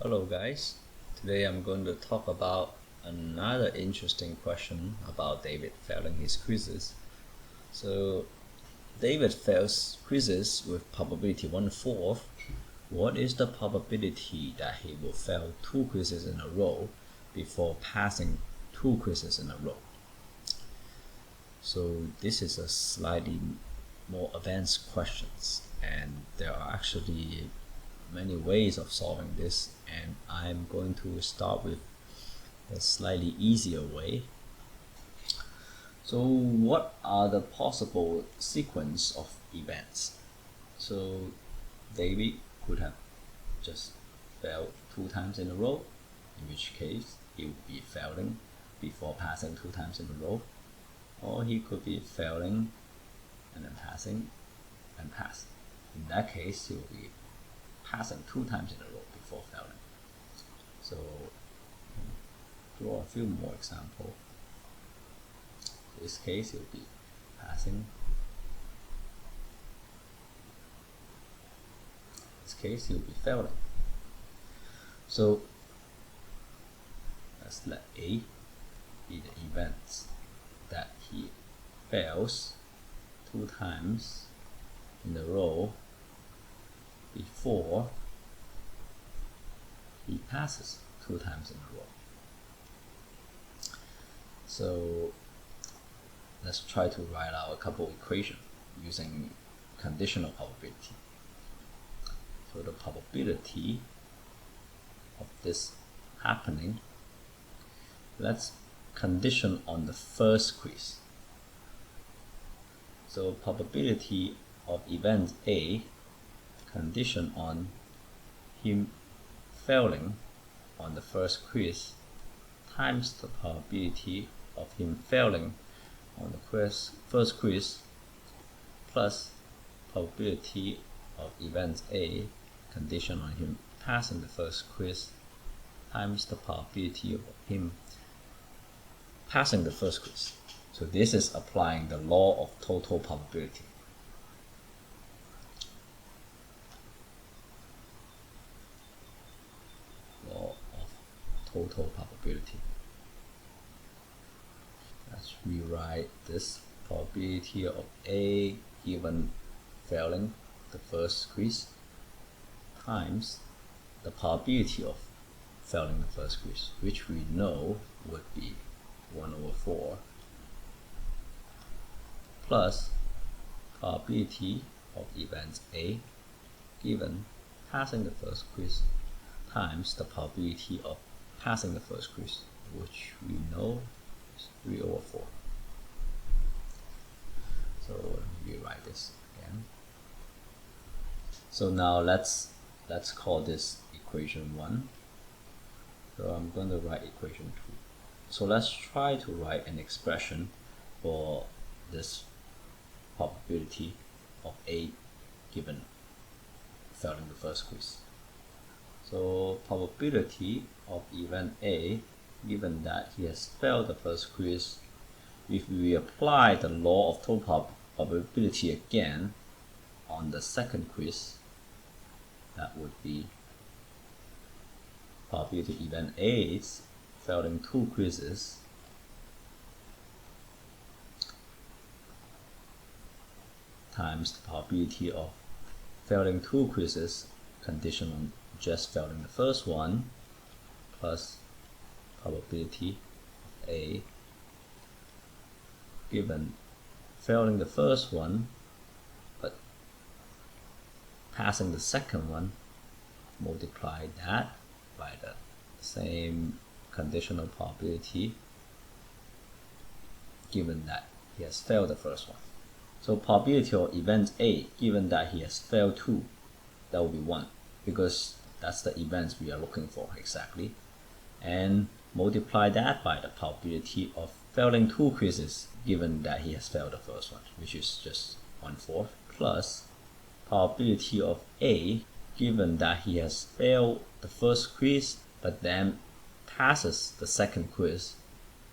Hello guys, today I'm going to talk about another interesting question about David failing his quizzes. So David fails quizzes with probability 1/4. What is the probability that he will fail 2 quizzes in a row before passing 2 quizzes in a row? So this is a slightly more advanced questions, and there are actually many ways of solving this, and I'm going to start with a slightly easier way. So what are the possible sequence of events? So David could have just failed 2 times in a row, in which case he would be failing before passing 2 times in a row, or he could be failing and then passing and pass. In that case, he will be passing 2 times in a row before failing. So draw a few more examples. In this case, it will be passing. In this case, it will be failing. So let's let A be the events that he fails 2 times in a row before he passes 2 times in a row. So let's try to write out a couple equations using conditional probability. So the probability of this happening, let's condition on the first quiz. So probability of event A condition on him failing on the first quiz times the probability of him failing on the first quiz plus probability of event A condition on him passing the first quiz times the probability of him passing the first quiz. So this is applying the law of total probability. Law of total probability. Let's rewrite this probability of A given failing the first quiz times the probability of failing the first quiz, which we know would be 1/4 plus probability of event A given passing the first quiz times the probability of passing the first quiz, which we know is 3/4. So let me rewrite this again. So now let's call this equation 1. So I'm going to write equation 2. So let's try to write an expression for this probability of A given failing the first quiz. So probability of event A given that he has failed the first quiz, if we apply the law of total probability again on the second quiz, that would be probability of event A failing 2 quizzes times the probability of failing 2 quizzes condition on just failing the first one plus probability of A given failing the first one but passing the second one, multiply that by the same conditional probability given that he has failed the first one. So probability of event A given that he has failed 2, that will be 1, because that's the events we are looking for exactly, and multiply that by the probability of failing 2 quizzes given that he has failed the first one, which is just 1/4, plus probability of A given that he has failed the first quiz but then passes the second quiz.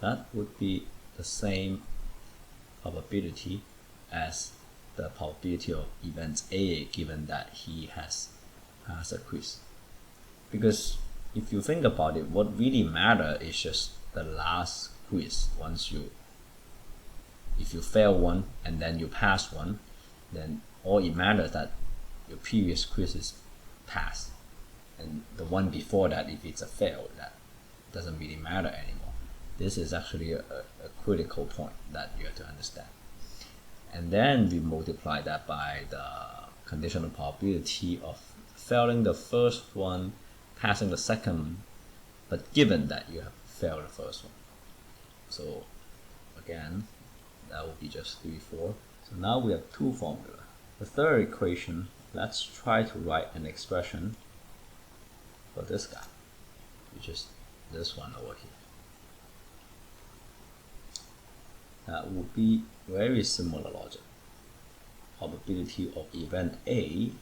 That would be the same probability as the probability of event A given that he has passed a quiz. Because if you think about it, what really matters is just the last quiz. If you fail one and then you pass one, then all it matters that your previous quiz is passed, and the one before that, if it's a fail, that doesn't really matter anymore. This is actually a critical point that you have to understand. And then we multiply that by the conditional probability of failing the first one, passing the second, but given that you have failed the first one. So again, that will be just 3, 4. So now we have two formulas. The third equation, let's try to write an expression for this guy, which is this one over here. That will be very similar logic. Probability of event A,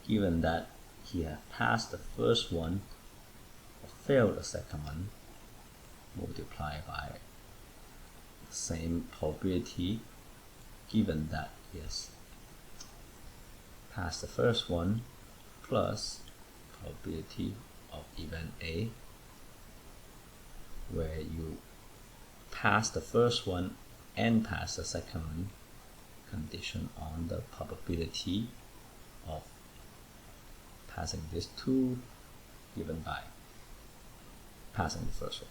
given that he has passed the first one or failed the second one, multiplied by the same probability, given that he has passed the first one, plus probability of event A, where you pass the first one and pass the second one, condition on the probability of passing these two given by passing the first one.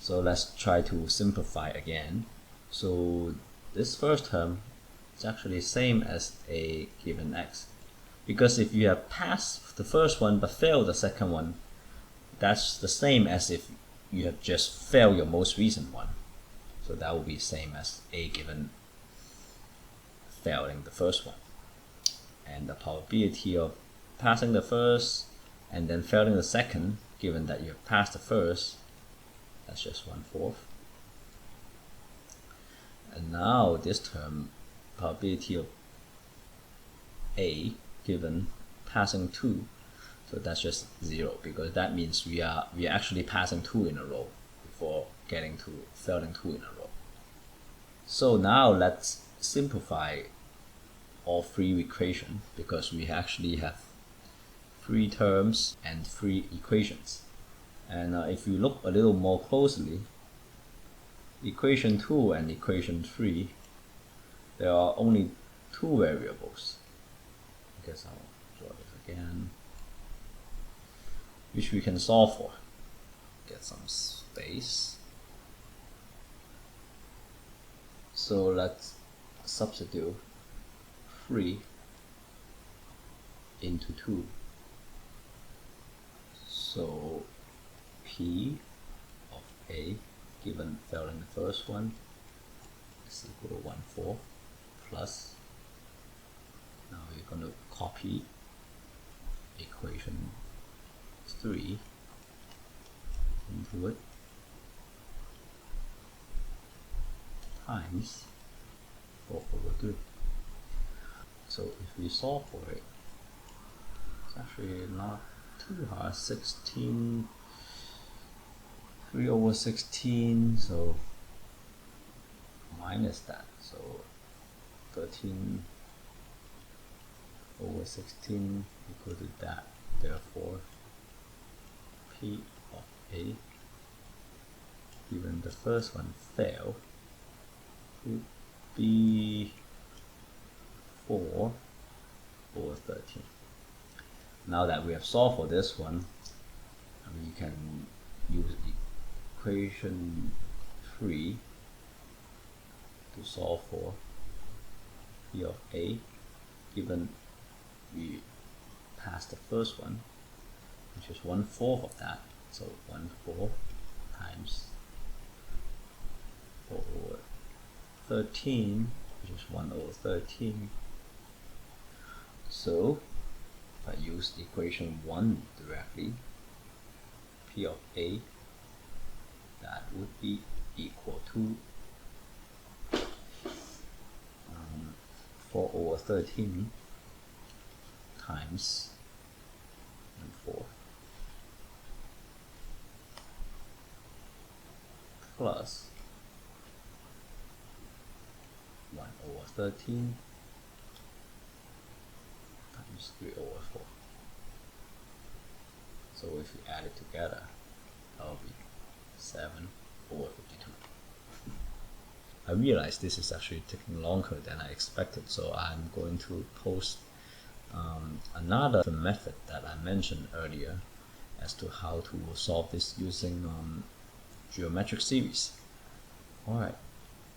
So let's try to simplify again. So this first term is actually same as A given X, because if you have passed the first one but failed the second one, that's the same as if you have just failed your most recent one. So that will be same as A given failing the first one. And the probability of passing the first and then failing the second, given that you have passed the first, that's just 1/4. And now this term, probability of A given passing 2, so that's just 0, because that means we are actually passing 2 in a row before getting to failing 2 in a row. So now let's simplify all three equations, because we actually have 3 terms and 3 equations. And if you look a little more closely, equation 2 and equation 3, there are only 2 variables. I guess I'll draw this again, which we can solve for. Get some space. So let's substitute 3 into 2. So P of A given failing the first one is equal to 1/4 plus, now we're going to copy equation 3 into it, times 4/3. So if we solve for it, it's actually not too hard. 3/16, so minus that, so 13/16 equal to that. Therefore P of A given the first one fail would be 4/13. Now that we have solved for this one, we can use equation 3 to solve for P of A, given we passed the first one, which is 1/4 of that, so 1/4 times 4/13, which is 1/13. So if I use equation 1 directly, P of A, that would be equal to 4/13 times 1/4 plus 1/13 times 3/4. So if we add it together, that will be 7 over 52. I realize this is actually taking longer than I expected, so I'm going to post another method that I mentioned earlier as to how to solve this using geometric series. Alright,